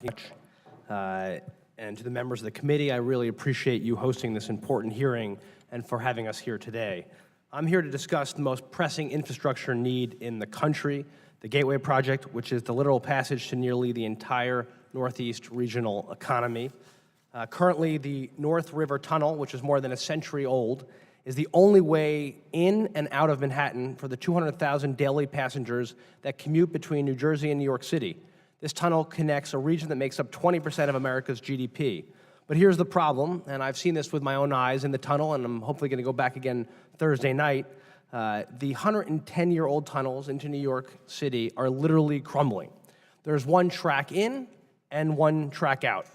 much. And to the members of the committee, I really appreciate you hosting this important hearing and for having us here today. I'm here to discuss the most pressing infrastructure need in the country, the Gateway Project, which is the literal passage to nearly the entire Northeast regional economy. Currently, the North River Tunnel, which is more than a century old, is the only way in and out of Manhattan for the 200,000 daily passengers that commute between New Jersey and New York City. This tunnel connects a region that makes up 20% of America's GDP. But here's the problem, and I've seen this with my own eyes in the tunnel, and I'm hopefully going to go back again Thursday night. The 110-year-old tunnels into New York City are literally crumbling. There's one track in and one track out.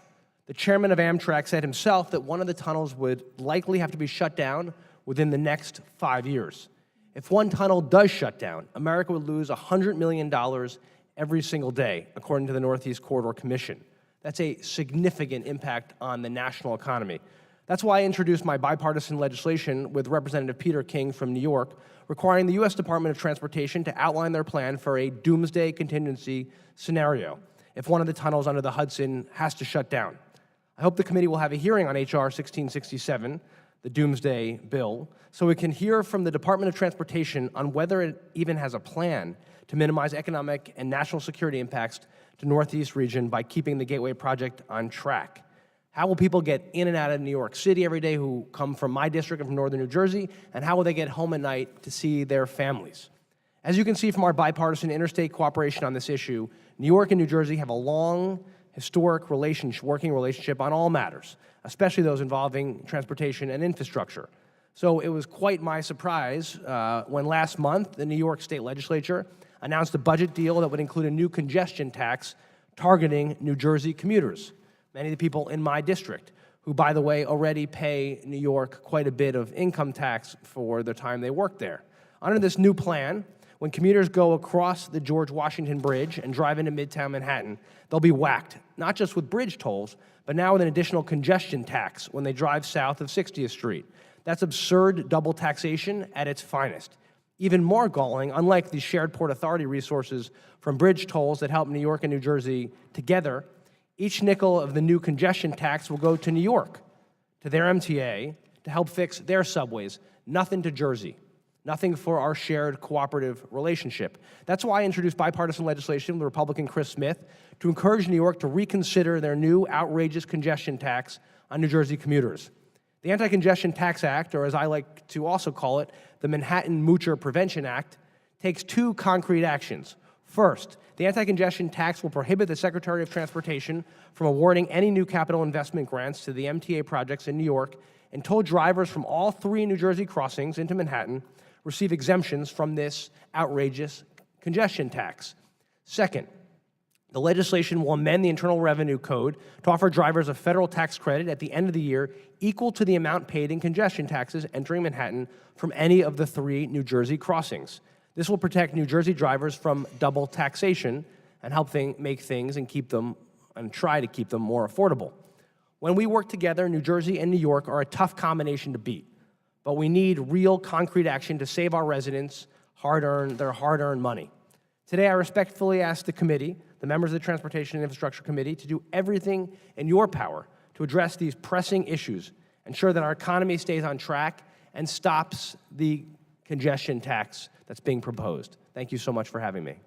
The chairman of Amtrak said himself that one of the tunnels would likely have to be shut down within the next 5 years. If one tunnel does shut down, America would lose $100 million every single day, according to the Northeast Corridor Commission. That's a significant impact on the national economy. That's why I introduced my bipartisan legislation with Representative Peter King from New York, requiring the U.S. Department of Transportation to outline their plan for a doomsday contingency scenario if one of the tunnels under the Hudson has to shut down. I hope the committee will have a hearing on H.R. 1667, the doomsday bill, so we can hear from the Department of Transportation on whether it even has a plan to minimize economic and national security impacts to Northeast region by keeping the Gateway Project on track. How will people get in and out of New York City every day who come from my district and from northern New Jersey, and how will they get home at night to see their families? As you can see from our bipartisan interstate cooperation on this issue, New York and New Jersey have a long, historic working relationship on all matters, especially those involving transportation and infrastructure. So it was quite my surprise when last month the New York State Legislature announced a budget deal that would include a new congestion tax targeting New Jersey commuters, many of the people in my district, who, by the way, already pay New York quite a bit of income tax for the time they work there. Under this new plan, when commuters go across the George Washington Bridge and drive into Midtown Manhattan, they'll be whacked, not just with bridge tolls, but now with an additional congestion tax when they drive south of 60th Street. That's absurd double taxation at its finest. Even more galling, unlike the shared Port Authority resources from bridge tolls that help New York and New Jersey together, each nickel of the new congestion tax will go to New York, to their MTA, to help fix their subways, nothing to Jersey. Nothing for our shared cooperative relationship. That's why I introduced bipartisan legislation with Republican Chris Smith to encourage New York to reconsider their new outrageous congestion tax on New Jersey commuters. The Anti-Congestion Tax Act, or as I like to also call it, the Manhattan Moocher Prevention Act, takes two concrete actions. First, the anti-congestion tax will prohibit the Secretary of Transportation from awarding any new capital investment grants to the MTA projects in New York until drivers from all three New Jersey crossings into Manhattan receive exemptions from this outrageous congestion tax. Second, the legislation will amend the Internal Revenue Code to offer drivers a federal tax credit at the end of the year equal to the amount paid in congestion taxes entering Manhattan from any of the three New Jersey crossings. This will protect New Jersey drivers from double taxation and help make things and keep them and try to keep them more affordable. When we work together, New Jersey and New York are a tough combination to beat. But we need real concrete action to save our residents their hard-earned money. Today, I respectfully ask the committee, the members of the Transportation and Infrastructure Committee, to do everything in your power to address these pressing issues, ensure that our economy stays on track, and stops the congestion tax that's being proposed. Thank you so much for having me.